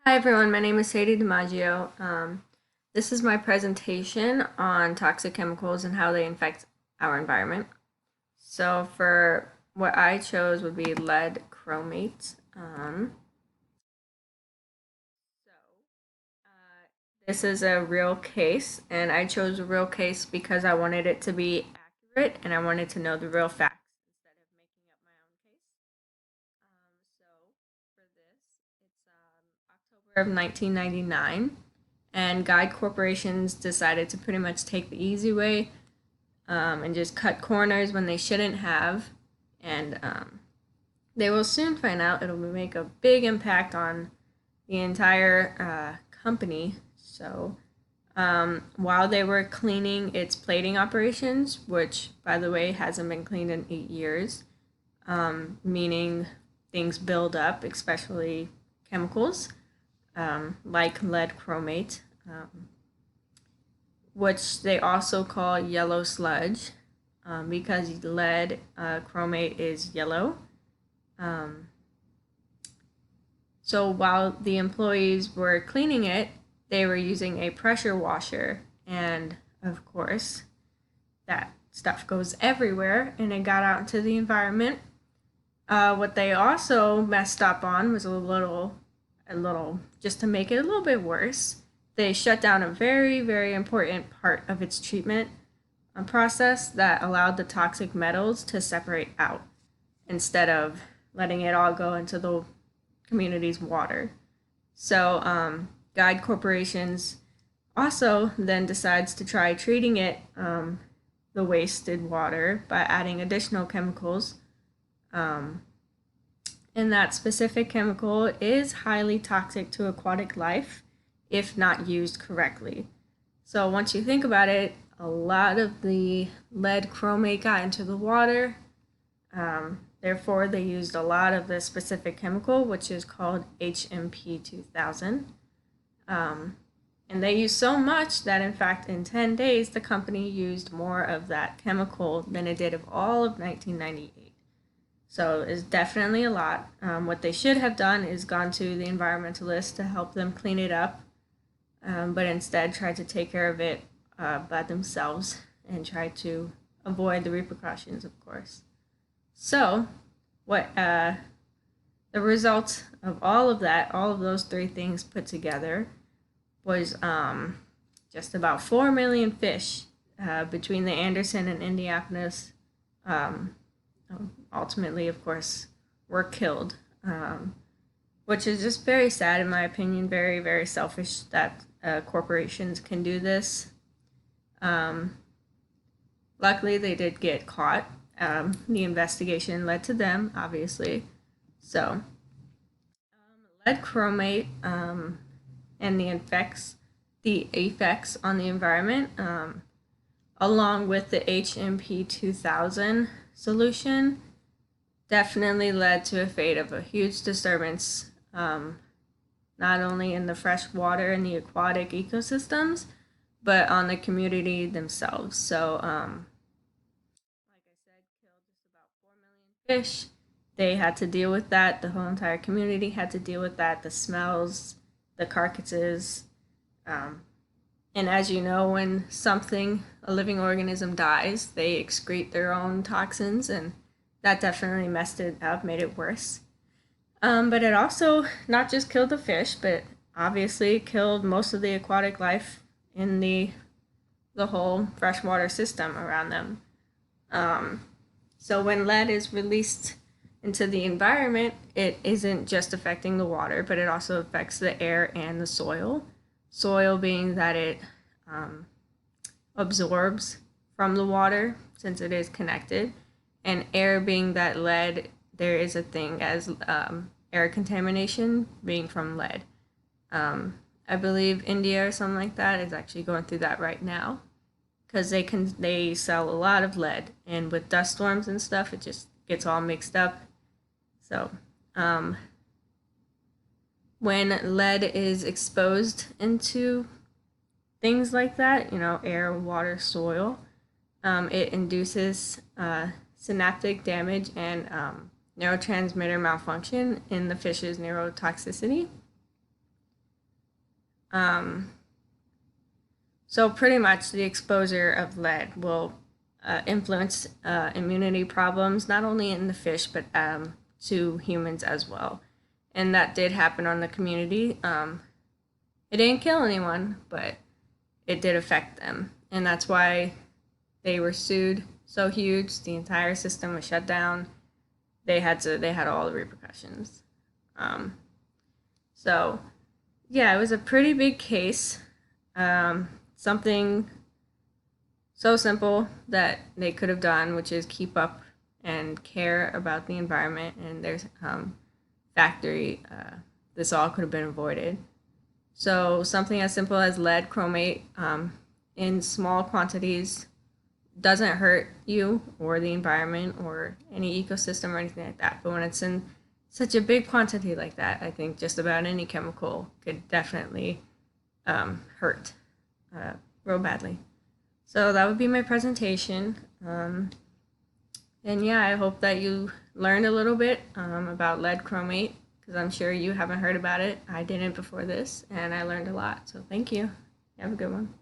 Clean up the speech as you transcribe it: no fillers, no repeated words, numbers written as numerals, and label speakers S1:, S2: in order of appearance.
S1: Hi everyone, my name is Sadie DiMaggio. This is my presentation on toxic chemicals and how they infect our environment. So for what I chose would be lead chromate. This is a real case, and I chose a real case because I wanted it to be accurate and I wanted to know the real facts instead of making up my own case. So for this, it's October of 1999, and guide corporations decided to pretty much take the easy way and just cut corners when they shouldn't have. And they will soon find out it'll make a big impact on the entire company. So while they were cleaning its plating operations, which, by the way, hasn't been cleaned in 8 years, meaning things build up, especially chemicals like lead chromate, which they also call yellow sludge because lead chromate is yellow. So while the employees were cleaning it, they were using a pressure washer, and of course, that stuff goes everywhere and it got out into the environment. What they also messed up on was just to make it a little bit worse, they shut down a very, very important part of its treatment process that allowed the toxic metals to separate out instead of letting it all go into the community's water. So guide corporations also then decides to try treating it, the wasted water, by adding additional chemicals. And that specific chemical is highly toxic to aquatic life if not used correctly. So once you think about it, a lot of the lead chromate got into the water. Therefore, they used a lot of this specific chemical, which is called HMP 2000. And they used so much that, in fact, in 10 days, the company used more of that chemical than it did of all of 1998. So it's definitely a lot. What they should have done is gone to the environmentalists to help them clean it up, but instead tried to take care of it by themselves and try to avoid the repercussions, of course. So, what the result of all of that, all of those three things put together, was just about 4 million fish between the Anderson and Indianapolis. Ultimately, of course, were killed, which is just very sad in my opinion. Very, very selfish that corporations can do this. Luckily, they did get caught. The investigation led to them, obviously. So, lead chromate and the effects on the environment, along with the HMP 2000 solution, definitely led to a fate of a huge disturbance, not only in the fresh water and the aquatic ecosystems, but on the community themselves. So, like I said, killed just about 4 million fish. They had to deal with that. The whole entire community had to deal with that. The smells, the carcasses. And as you know, when a living organism dies, they excrete their own toxins, and that definitely messed it up, made it worse. But it also not just killed the fish, but obviously killed most of the aquatic life in the whole freshwater system around them. So when lead is released into the environment, it isn't just affecting the water, but it also affects the air and the soil. Soil being that it absorbs from the water since it is connected, and air being that lead, there is a thing as air contamination being from lead. I believe India or something like that is actually going through that right now because they sell a lot of lead, and with dust storms and stuff, it just gets all mixed up. So when lead is exposed into things like that, air, water, soil, it induces synaptic damage and neurotransmitter malfunction in the fish's neurotoxicity. So pretty much the exposure of lead will influence immunity problems, not only in the fish, but to humans as well. And that did happen on the community. It didn't kill anyone, but it did affect them. And that's why they were sued so huge. The entire system was shut down. They had all the repercussions. Um, so yeah, it was a pretty big case. Something so simple that they could have done, which is keep up and care about the environment and their factory. This all could have been avoided. So something as simple as lead chromate in small quantities doesn't hurt you or the environment or any ecosystem or anything like that. But when it's in such a big quantity like that, I think just about any chemical could definitely hurt real badly. So that would be my presentation. And yeah, I hope that you learned a little bit about lead chromate, because I'm sure you haven't heard about it. I didn't before this, and I learned a lot. So thank you. Have a good one.